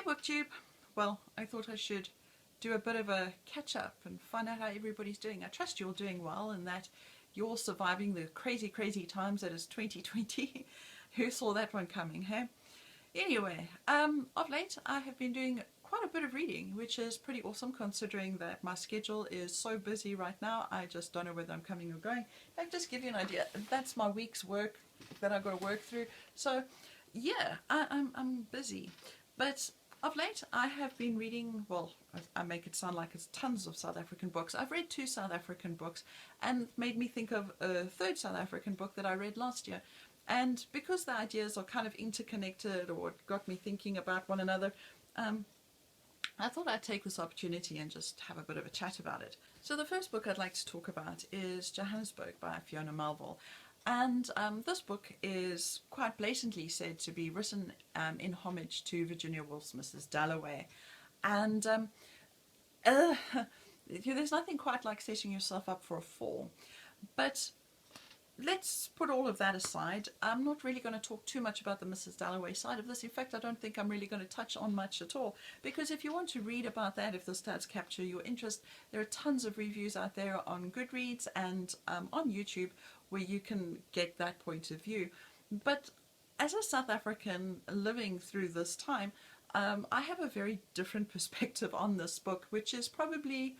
Hey BookTube! Well, I thought I should do a bit of a catch up and find out how everybody's doing. I trust you're doing well and that you're surviving the crazy times that is 2020. Who saw that one coming, hey? Anyway, of late I have been doing quite a bit of reading, which is pretty awesome considering that my schedule is so busy right now. I just don't know whether I'm coming or going. I'll just give you an idea. That's my week's work that I've got to work through. So yeah, I'm busy. But of late, I have been reading, well, I make it sound like it's tons of South African books. I've read 2 South African books and made me think of a 3rd South African book that I read last year. And because the ideas are kind of interconnected or it got me thinking about one another, I thought I'd take this opportunity and just have a bit of a chat about it. So the first book I'd like to talk about is Johannesburg by Fiona Melrose. And this book is quite blatantly said to be written in homage to Virginia Woolf's Mrs. Dalloway. And there's nothing quite like setting yourself up for a fall. But let's put all of that aside. I'm not really going to talk too much about the Mrs. Dalloway side of this. In fact, I don't think I'm really going to touch on much at all, because if you want to read about that, if this does capture your interest, there are tons of reviews out there on Goodreads and on YouTube where you can get that point of view. But as a South African living through this time, I have a very different perspective on this book, which is probably,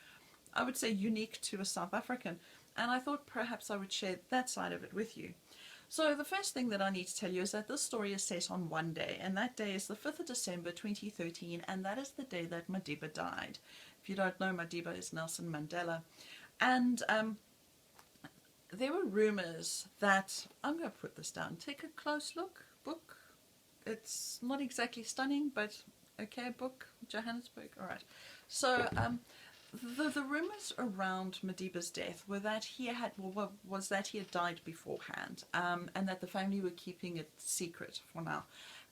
I would say, unique to a South African. And I thought perhaps I would share that side of it with you. So the first thing that I need to tell you is that this story is set on one day, and that day is the 5th of December 2013, and that is the day that Madiba died. If you don't know, Madiba is Nelson Mandela. And there were rumours that, I'm going to put this down, take a close look, book. It's not exactly stunning, but okay, book, Johannesburg, alright. So, the rumours around Madiba's death were that he had died beforehand, and that the family were keeping it secret for now.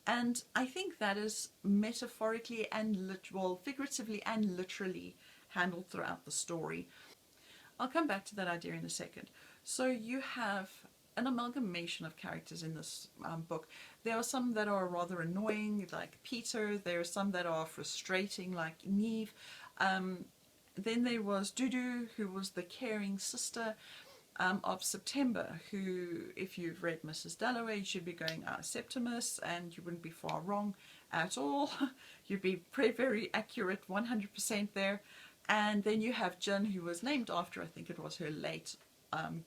And I think that is metaphorically and figuratively and literally handled throughout the story. I'll come back to that idea in a second. So you have an amalgamation of characters in this book. There are some that are rather annoying, like Peter. There are some that are frustrating, like Neve. Then there was Dudu, who was the caring sister of September, who, if you've read Mrs. Dalloway, you should be going, Septimus, and you wouldn't be far wrong at all. You'd be very accurate, 100% there. And then you have Jin, who was named after, I think it was her late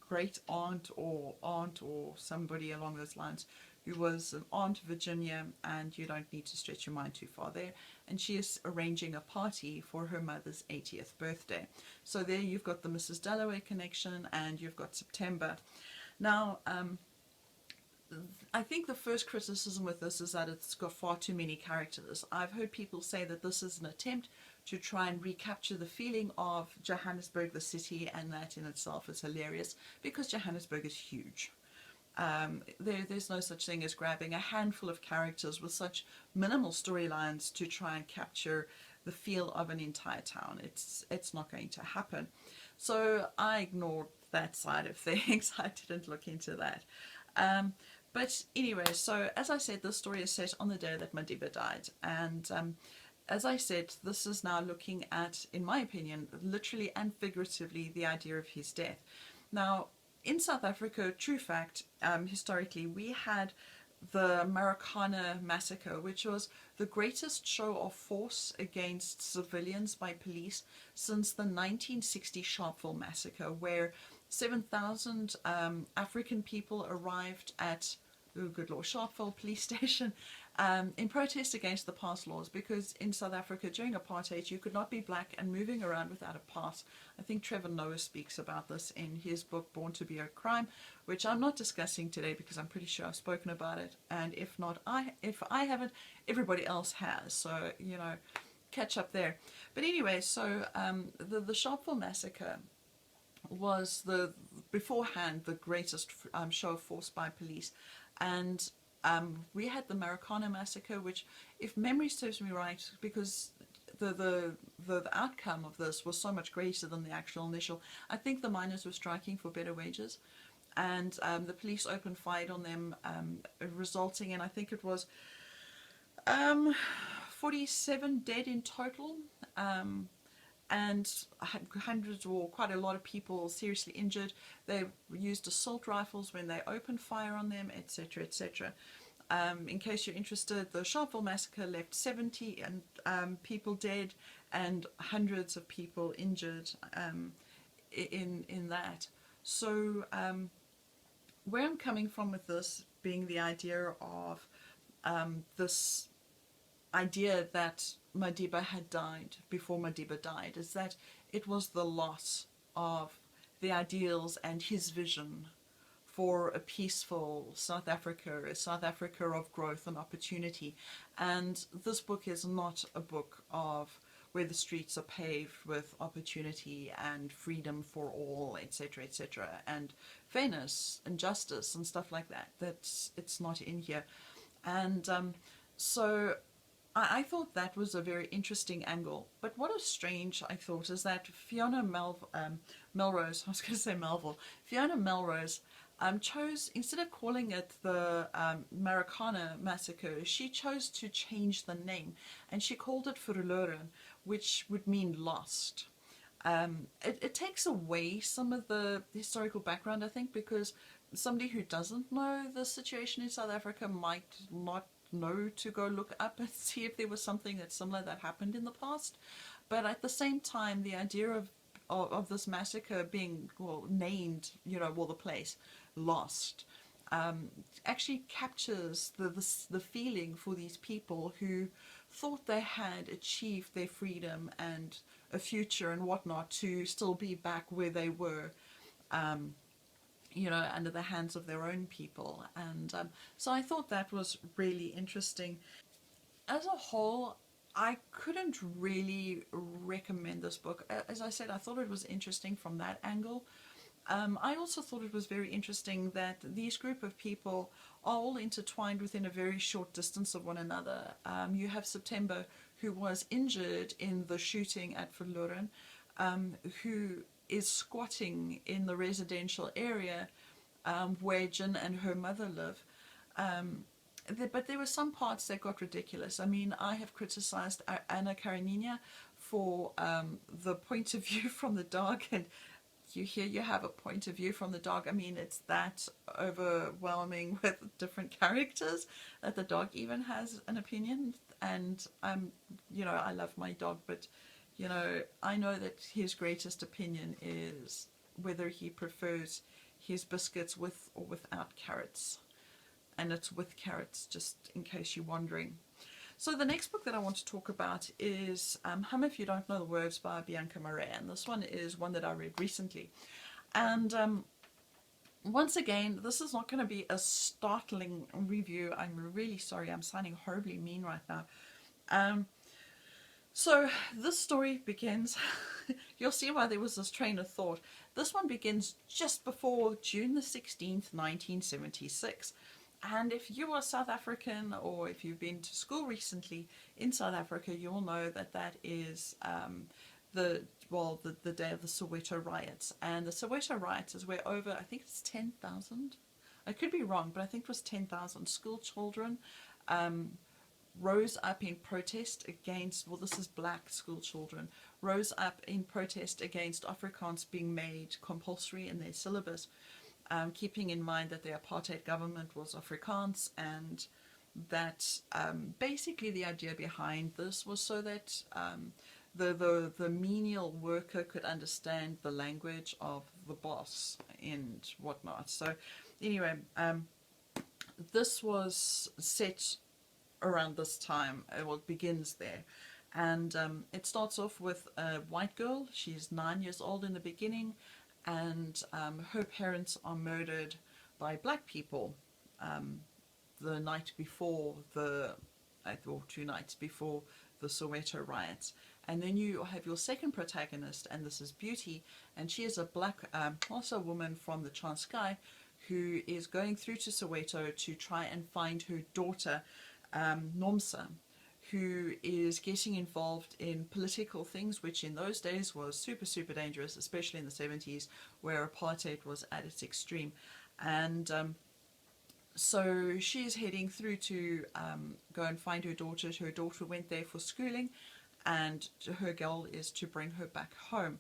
great aunt or somebody along those lines, who was an Aunt Virginia, and you don't need to stretch your mind too far there. And she is arranging a party for her mother's 80th birthday. So there you've got the Mrs. Dalloway connection, and you've got September. Now, I think the first criticism with this is that it's got far too many characters. I've heard people say that this is an attempt to try and recapture the feeling of Johannesburg, the city, and that in itself is hilarious, because Johannesburg is huge. There's no such thing as grabbing a handful of characters with such minimal storylines to try and capture the feel of an entire town. It's not going to happen. So I ignored that side of things. I didn't look into that. But anyway, so as I said, this story is set on the day that Madiba died, and as I said, this is now looking at, in my opinion, literally and figuratively, the idea of his death. Now, in South Africa, true fact, historically, we had the Marikana massacre, which was the greatest show of force against civilians by police since the 1960 Sharpeville massacre, where 7,000 African people arrived at, oh good lord, Sharpeville police station in protest against the pass laws, because in South Africa during apartheid you could not be black and moving around without a pass. I think Trevor Noah speaks about this in his book Born to Be a Crime, which I'm not discussing today because I'm pretty sure I've spoken about it, and if I haven't, everybody else has, so you know, catch up there. But anyway, so the Sharpeville massacre was beforehand the greatest show of force by police, and we had the Marikana massacre, which, if memory serves me right, because the outcome of this was so much greater than the actual initial. I think the miners were striking for better wages, and the police opened fire on them, resulting in, I think it was 47 dead in total, and hundreds or quite a lot of people seriously injured. They used assault rifles when they opened fire on them, etc., etc. In case you're interested, the Sharpeville massacre left 70 people dead and hundreds of people injured in that. So where I'm coming from with this being the idea of this idea that Madiba had died before Madiba died is that it was the loss of the ideals and his vision for a peaceful South Africa, a South Africa of growth and opportunity. And this book is not a book of where the streets are paved with opportunity and freedom for all, etc., etc., and fairness and justice and stuff like that. It's not in here. And so I thought that was a very interesting angle. But what is strange, I thought, is that Fiona Melrose, I was going to say Melville, Fiona Melrose chose, instead of calling it the Marikana massacre, she chose to change the name, and she called it Verloren, which would mean lost. It takes away some of the historical background, I think, because somebody who doesn't know the situation in South Africa might not know to go look up and see if there was something that's similar that happened in the past. But at the same time, the idea of this massacre being, well, named, the place lost, actually captures the feeling for these people who thought they had achieved their freedom and a future and whatnot to still be back where they were, under the hands of their own people. And so I thought that was really interesting. As a whole, I couldn't really recommend this book. As I said, I thought it was interesting from that angle. I also thought it was very interesting that these group of people are all intertwined within a very short distance of one another. You have September, who was injured in the shooting at Verloren, who is squatting in the residential area where Jin and her mother live. But there were some parts that got ridiculous. I mean, I have criticized Anna Karenina for the point of view from the dog, and you have a point of view from the dog. I mean, it's that overwhelming with different characters that the dog even has an opinion. And I love my dog, but I know that his greatest opinion is whether he prefers his biscuits with or without carrots. And it's with carrots, just in case you're wondering. So the next book that I want to talk about is Hum If You Don't Know the Words by Bianca Marais. And this one is one that I read recently. And once again, this is not going to be a startling review. I'm really sorry. I'm sounding horribly mean right now. So this story begins, you'll see why there was this train of thought. This one begins just before June the 16th, 1976. And if you are South African, or if you've been to school recently in South Africa, you'll know that that is the day of the Soweto riots. And the Soweto riots is where over, I think it's 10,000, I could be wrong, but I think it was 10,000 school children rose up in protest against, this is black school children, rose up in protest against Afrikaans being made compulsory in their syllabus, keeping in mind that the apartheid government was Afrikaans, and that basically the idea behind this was so that the menial worker could understand the language of the boss and whatnot. So anyway, this was set around this time. It begins there, and it starts off with a white girl. She's 9 years old in the beginning, and her parents are murdered by black people the night before or 2 nights before the Soweto riots. And then you have your second protagonist, and this is Beauty, and she is a black, also a woman from the Transkei, who is going through to Soweto to try and find her daughter, Nomsa, who is getting involved in political things, which in those days was super, super dangerous, especially in the 70s, where apartheid was at its extreme. And So she's heading through to go and find her daughter. Her daughter went there for schooling, and her goal is to bring her back home.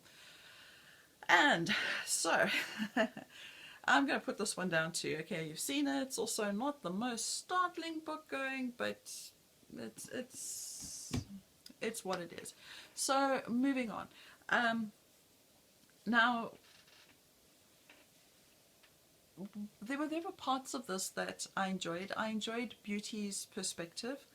And so I'm going to put this one down too. Okay, you've seen it. It's also not the most startling book going, but it's what it is. So moving on. Now there were parts of this that I enjoyed. I enjoyed Beauty's perspective.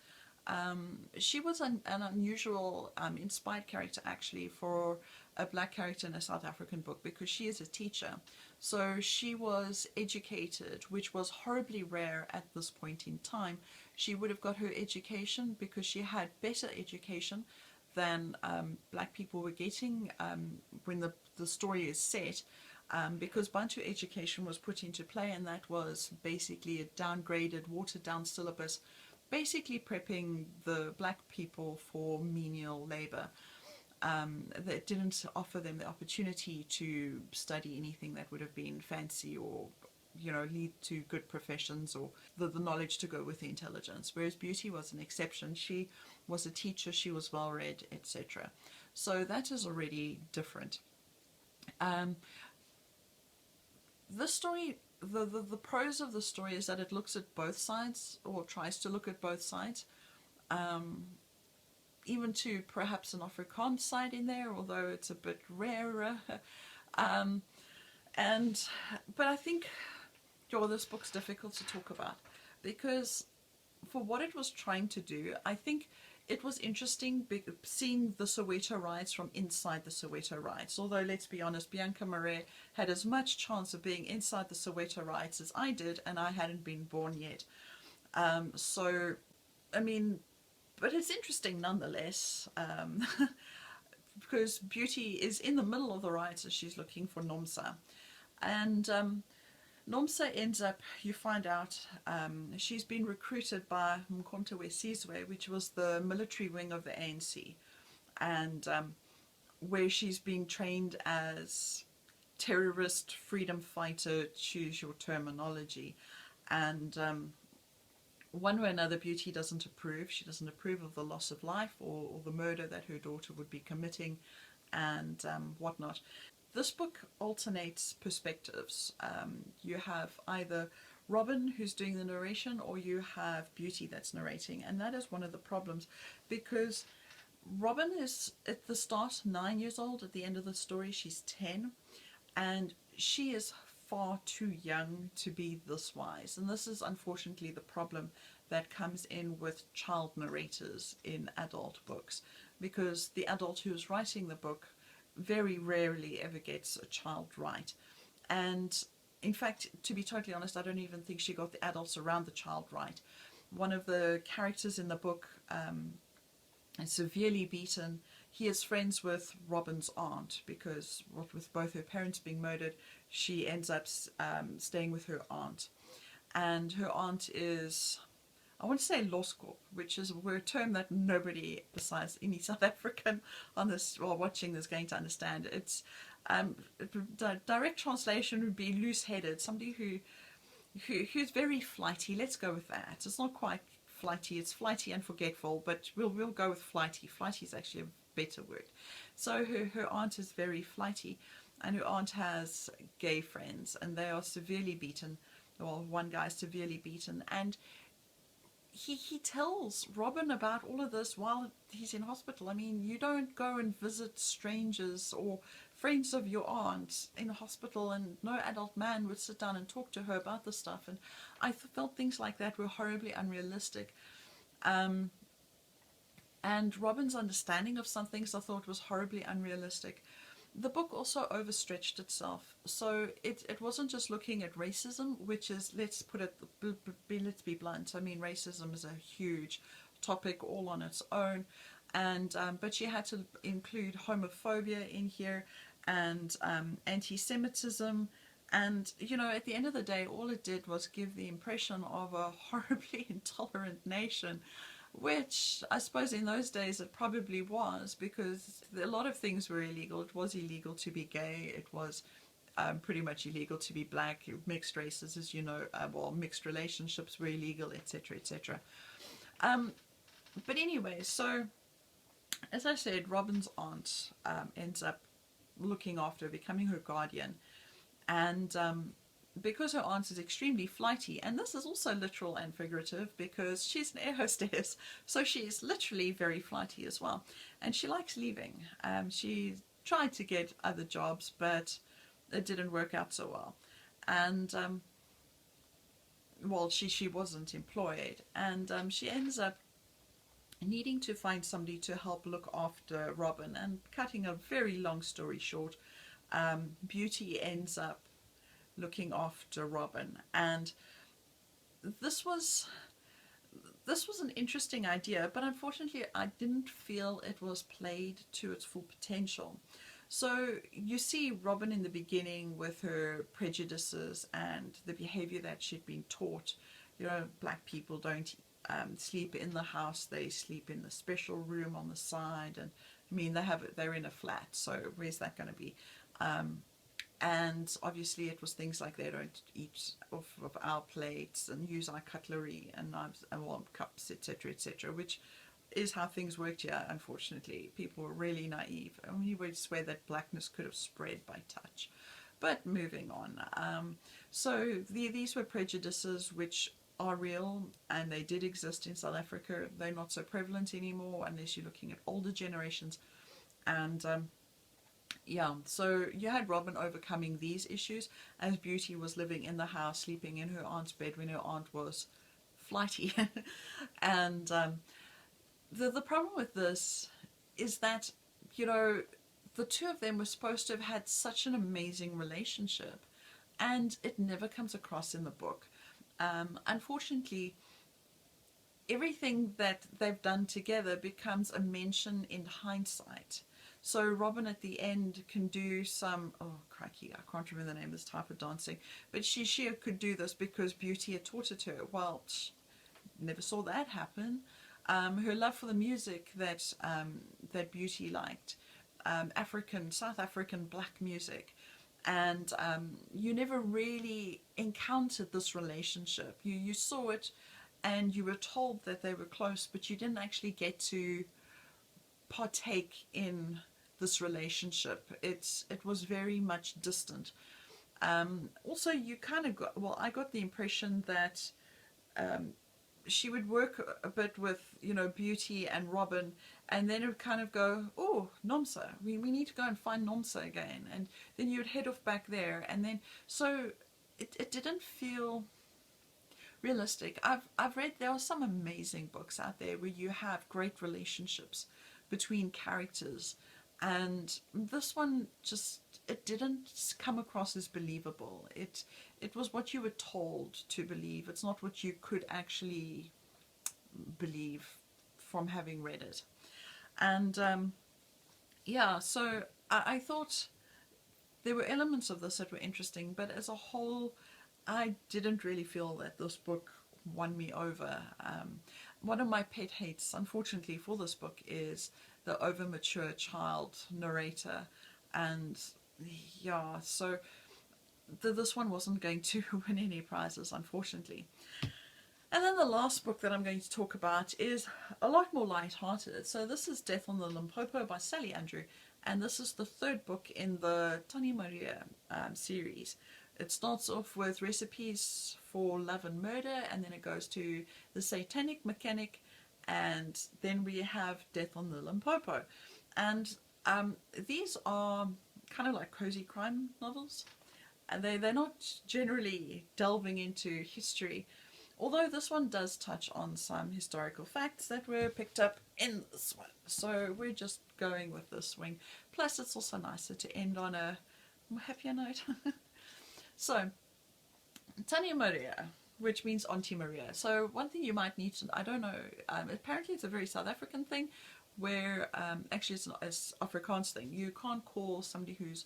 She was an unusual, inspired character actually for a black character in a South African book, because she is a teacher. So she was educated, which was horribly rare at this point in time. She would have got her education because she had better education than black people were getting when the story is set. Because Bantu education was put into play, and that was basically a downgraded, watered down syllabus, basically prepping the black people for menial labor. That didn't offer them the opportunity to study anything that would have been fancy or, you know, lead to good professions, or the knowledge to go with the intelligence. Whereas Beauty was an exception. She was a teacher, she was well read, etc. So that is already different. This story, the pros of the story is that it looks at both sides, or tries to look at both sides, even to perhaps an Afrikaans side in there, although it's a bit rarer. But I think, this book's difficult to talk about, because for what it was trying to do, I think it was interesting seeing the Soweto riots from inside the Soweto riots. Although, let's be honest, Bianca Marais had as much chance of being inside the Soweto riots as I did, and I hadn't been born yet. So, I mean, but it's interesting nonetheless, because Beauty is in the middle of the riots as she's looking for Nomsa. And Nomsa ends up, you find out, she's been recruited by Mkhonto Wesizwe, which was the military wing of the ANC, and where she's being trained as terrorist, freedom fighter, choose your terminology. And one way or another, Beauty doesn't approve. She doesn't approve of the loss of life, or the murder that her daughter would be committing, and whatnot. This book alternates perspectives. You have either Robin who's doing the narration, or you have Beauty that's narrating, and that is one of the problems, because Robin is at the start 9 years old. At the end of the story she's 10, and she is far too young to be this wise. And this is unfortunately the problem that comes in with child narrators in adult books, because the adult who is writing the book very rarely ever gets a child right. And in fact, to be totally honest, I don't even think she got the adults around the child right. One of the characters in the book is severely beaten. He is friends with Robin's aunt, because with both her parents being murdered, she ends up staying with her aunt. And her aunt is, I want to say Losko, which is a term that nobody besides any South African on this or watching this going to understand. It's direct translation would be loose-headed, somebody who's very flighty. Let's go with that. It's not quite flighty, it's flighty and forgetful, but we'll go with flighty. Flighty is actually a better word. So her aunt is very flighty, and her aunt has gay friends, and they are severely beaten. Well, one guy is severely beaten, and he tells Robin about all of this while he's in hospital. I mean, you don't go and visit strangers or friends of your aunt in a hospital, and no adult man would sit down and talk to her about this stuff. And I felt things like that were horribly unrealistic. And Robin's understanding of some things I thought was horribly unrealistic. The book also overstretched itself, so it wasn't just looking at racism, which is, let's be blunt. I mean, racism is a huge topic all on its own, and but she had to include homophobia in here, and anti-Semitism, and at the end of the day, all it did was give the impression of a horribly intolerant nation. Which I suppose in those days it probably was, because a lot of things were illegal. It was illegal to be gay. It was pretty much illegal to be black. Mixed races, as you know, well, mixed relationships were illegal, etc., etc. But anyway, so as I said, Robin's aunt ends up looking after, becoming her guardian, and because her aunt is extremely flighty, and this is also literal and figurative because she's an air hostess, so she's literally very flighty as well, and she likes leaving. She tried to get other jobs, but it didn't work out so well, and well, she wasn't employed, and she ends up needing to find somebody to help look after Robin. And cutting a very long story short, Beauty ends up looking after Robin, and this was an interesting idea, but unfortunately I didn't feel it was played to its full potential. So you see Robin in the beginning with her prejudices and the behavior that she'd been taught. You know, black people don't sleep in the house, they sleep in the special room on the side, and I mean they're in a flat, so where's that going to be? And obviously it was things like they don't eat off of our plates and use our cutlery and knives and cups, etc., etc., which is how things worked here. Unfortunately, people were really naive. I mean, you would swear that blackness could have spread by touch. But moving on, so these were prejudices which are real, and they did exist in South Africa. They're not so prevalent anymore unless you're looking at older generations. And yeah, so you had Robin overcoming these issues as Beauty was living in the house, sleeping in her aunt's bed when her aunt was flighty. And the problem with this is that, you know, the two of them were supposed to have had such an amazing relationship, and it never comes across in the book. Unfortunately, everything that they've done together becomes a mention in hindsight. So Robin at the end can do some, oh crikey, I can't remember the name of this type of dancing, but she could do this because Beauty had taught it to her. Well, never saw that happen. Her love for the music that that Beauty liked, South African black music, and you never really encountered this relationship. You saw it, and you were told that they were close, but you didn't actually get to partake in this relationship. It was very much distant. Also, you kind of got, well, I got the impression that she would work a bit with, you know, Beauty and Robin, and then it would kind of go, oh, Nomsa, we need to go and find Nomsa again, and then you would head off back there, and then, so it didn't feel realistic. I've read, there are some amazing books out there where you have great relationships between characters, and this one just, it didn't come across as believable. It was what you were told to believe. It's not what you could actually believe from having read it. And yeah, so I thought there were elements of this that were interesting, but as a whole I didn't really feel that this book won me over. One of my pet hates, unfortunately, for this book is the over-mature child narrator, and yeah, so this one wasn't going to win any prizes, unfortunately. And then the last book that I'm going to talk about is a lot more light-hearted. So this is Death on the Limpopo by Sally Andrew, and this is the third book in the Tani Maria series. It starts off with recipes for love and murder, and then it goes to the satanic mechanic, and then we have Death on the Limpopo. And these are kind of like cozy crime novels, and they're not generally delving into history, although this one does touch on some historical facts that were picked up in this one. So we're just going with this swing. Plus it's also nicer to end on a more happier note. So, Tania Maria, which means Auntie Maria. So one thing you might need to, I don't know, apparently it's a very South African thing, where actually it's not, it's Afrikaans thing. You can't call somebody who's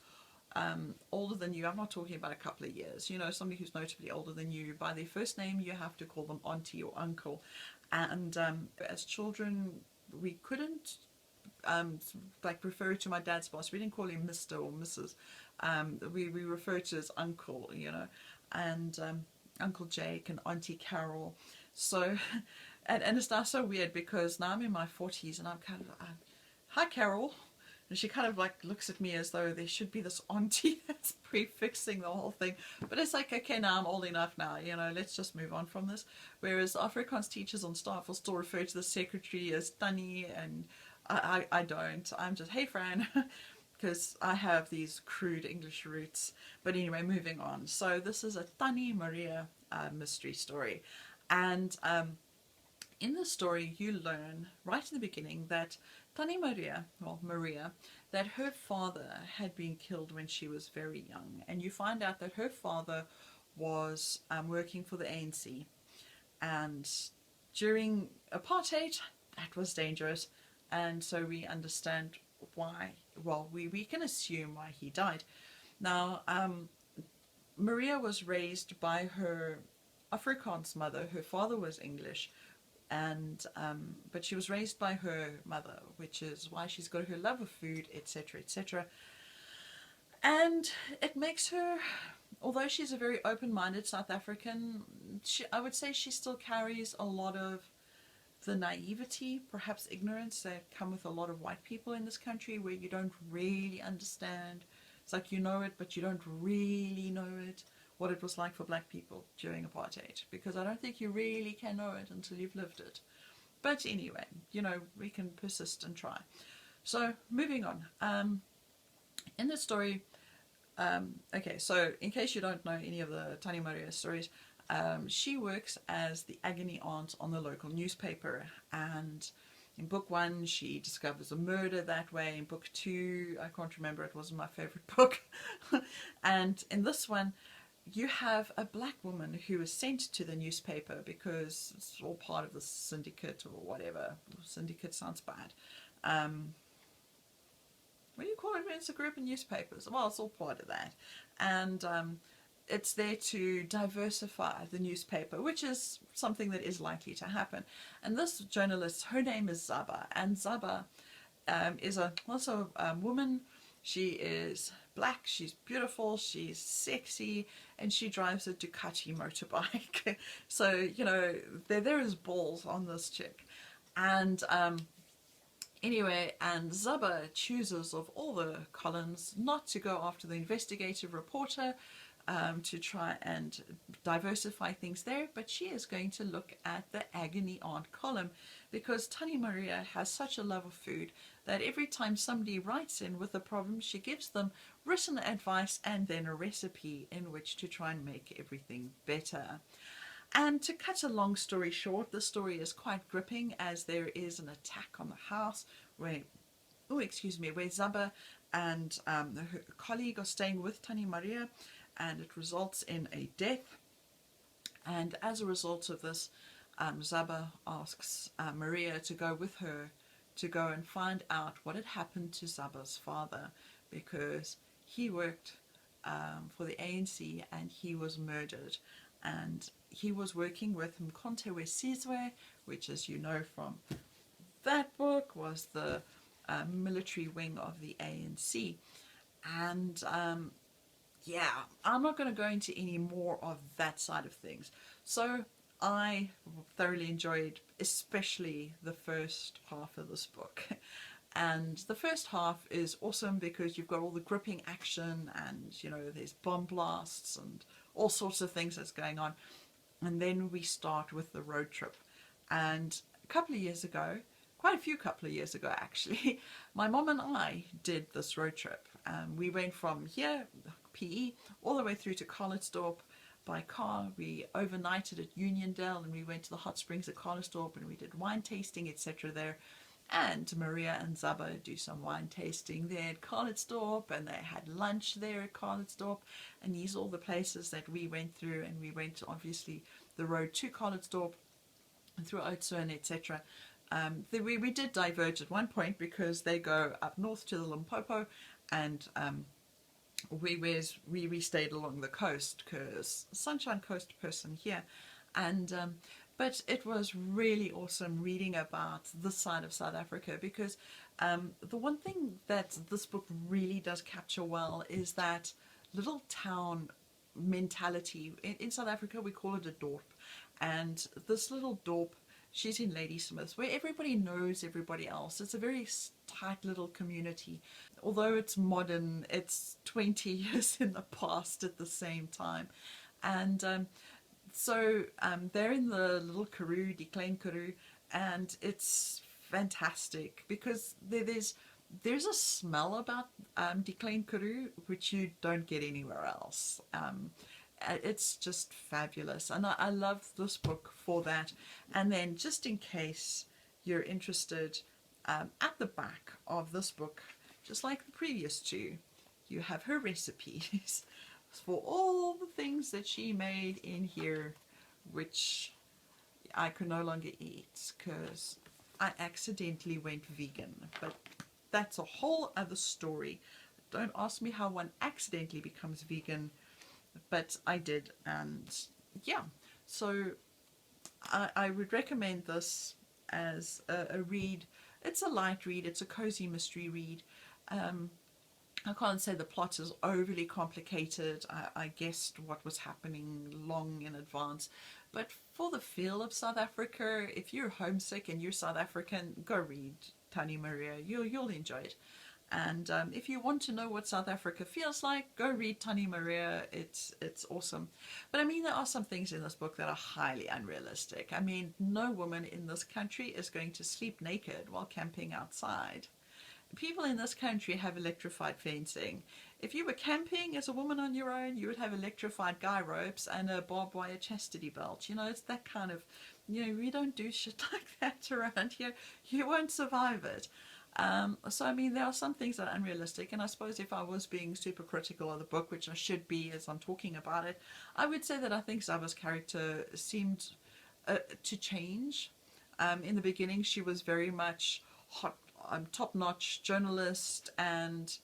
older than you, I'm not talking about a couple of years, you know, somebody who's notably older than you, by their first name. You have to call them auntie or uncle. And as children we couldn't like refer to my dad's boss. We didn't call him Mr. or Mrs. We referred to as Uncle, you know, and Uncle Jake and Auntie Carol. So, and it's now so weird because now I'm in my 40s and I'm kind of, hi Carol. And she kind of like looks at me as though there should be this auntie that's prefixing the whole thing. But it's like, okay, now I'm old enough now, you know, let's just move on from this. Whereas Afrikaans teachers on staff will still refer to the secretary as Tannie, and I don't. I'm just, hey Fran, because I have these crude English roots. But anyway, moving on. So this is a Tannie Maria mystery story. And in the story, you learn right in the beginning that Tannie Maria, well, Maria, that her father had been killed when she was very young. And you find out that her father was working for the ANC. And during apartheid, that was dangerous. And so we understand why, well, we can assume why he died. Now, Maria was raised by her Afrikaans mother. Her father was English. And but she was raised by her mother, which is why she's got her love of food, etc., etc. And it makes her, although she's a very open-minded South African, I would say she still carries a lot of the naivety, perhaps ignorance, that come with a lot of white people in this country, where you don't really understand. It's like you know it, but you don't really know it, what it was like for black people during apartheid, because I don't think you really can know it until you've lived it. But anyway, you know, we can persist and try. So moving on, in the story, okay, so in case you don't know any of the Tannie Maria stories, she works as the agony aunt on the local newspaper, and in book 1 she discovers a murder that way. In book 2, I can't remember, it wasn't my favorite book. And in this one, you have a black woman who is sent to the newspaper because it's all part of the syndicate or whatever. Syndicate sounds bad. What do you call it when it's a group of newspapers? Well, it's all part of that. And it's there to diversify the newspaper, which is something that is likely to happen. And this journalist, her name is Zaba, and Zaba is also a woman. She is black, she's beautiful, she's sexy, and she drives a Ducati motorbike. So, you know, there is balls on this chick. And anyway, and Zaba chooses, of all the columns, not to go after the investigative reporter, to try and diversify things there, but she is going to look at the agony aunt column, because Tannie Maria has such a love of food that every time somebody writes in with a problem, she gives them written advice and then a recipe in which to try and make everything better. And to cut a long story short, the story is quite gripping, as there is an attack on the house where, where Zaba and her colleague are staying with Tannie Maria, and it results in a death. And as a result of this, Zaba asks Maria to go with her to go and find out what had happened to Zaba's father, because he worked for the ANC and he was murdered. And he was working with Mkhonto weSizwe, which, as you know from that book, was the military wing of the ANC. And yeah, I'm not going to go into any more of that side of things. So I thoroughly enjoyed especially the first half of this book. And the first half is awesome because you've got all the gripping action, and you know, there's bomb blasts and all sorts of things that's going on. And then we start with the road trip. And a couple of years ago, quite a few couple of years ago actually, my mom and I did this road trip. We went from here, PE, all the way through to Carlitsdorp by car. We overnighted at Uniondale, and we went to the hot springs at Carlitsdorp, and we did wine tasting, etc. there. And Maria and Zaba do some wine tasting there at Carlitsdorp, and they had lunch there at Carlitsdorp. And these are all the places that we went through, and we went to, obviously, the road to Carlitsdorp and through Oudtshoorn, etc. We did diverge at one point because they go up north to the Limpopo, and we stayed along the coast because Sunshine Coast person here. And But it was really awesome reading about this side of South Africa, because the one thing that this book really does capture well is that little town mentality. In South Africa, we call it a dorp. And this little dorp, she's in Ladysmith, where everybody knows everybody else. It's a very tight little community. Although it's modern, it's 20 years in the past at the same time. And they're in the little Karoo, die Klein Karoo, and it's fantastic because there's a smell about die Klein Karoo which you don't get anywhere else. It's just fabulous, and I love this book for that. And then, just in case you're interested, at the back of this book, just like the previous two, you have her recipes for all the things that she made in here, which I could no longer eat because I accidentally went vegan. But that's a whole other story. Don't ask me how one accidentally becomes vegan, but I did. And yeah, so I would recommend this as a read. It's a light read, it's a cozy mystery read. I can't say the plot is overly complicated. I guessed what was happening long in advance. But for the feel of South Africa, if you're homesick and you're South African, go read Tannie Maria. You'll enjoy it. And if you want to know what South Africa feels like, go read Tannie Maria. It's awesome. But I mean, there are some things in this book that are highly unrealistic. I mean, no woman in this country is going to sleep naked while camping outside. People in this country have electrified fencing. If you were camping as a woman on your own, you would have electrified guy ropes and a barbed wire chastity belt. You know, it's that kind of, you know, we don't do shit like that around here. You won't survive it. So, I mean, there are some things that are unrealistic, and I suppose if I was being super critical of the book, which I should be as I'm talking about it, I would say that I think Zaba's character seemed to change. In the beginning, she was very much hot, top-notch journalist, and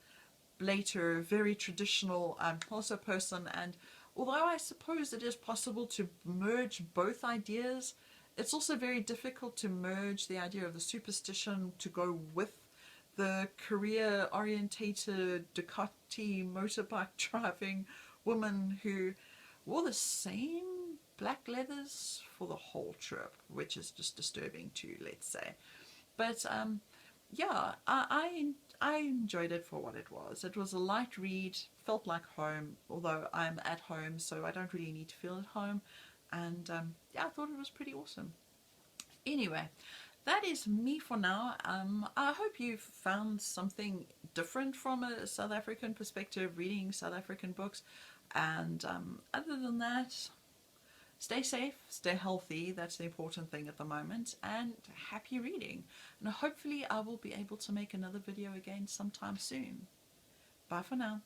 later very traditional also person. And although I suppose it is possible to merge both ideas, it's also very difficult to merge the idea of the superstition to go with the career-orientated Ducati motorbike driving woman who wore the same black leathers for the whole trip, which is just disturbing too, let's say. But yeah, I enjoyed it for what it was. It was a light read, felt like home, although I'm at home, so I don't really need to feel at home. And yeah, I thought it was pretty awesome. Anyway, that is me for now. I hope you've found something different from a South African perspective reading South African books. And other than that, stay safe, stay healthy. That's the important thing at the moment. And happy reading. And hopefully I will be able to make another video again sometime soon. Bye for now.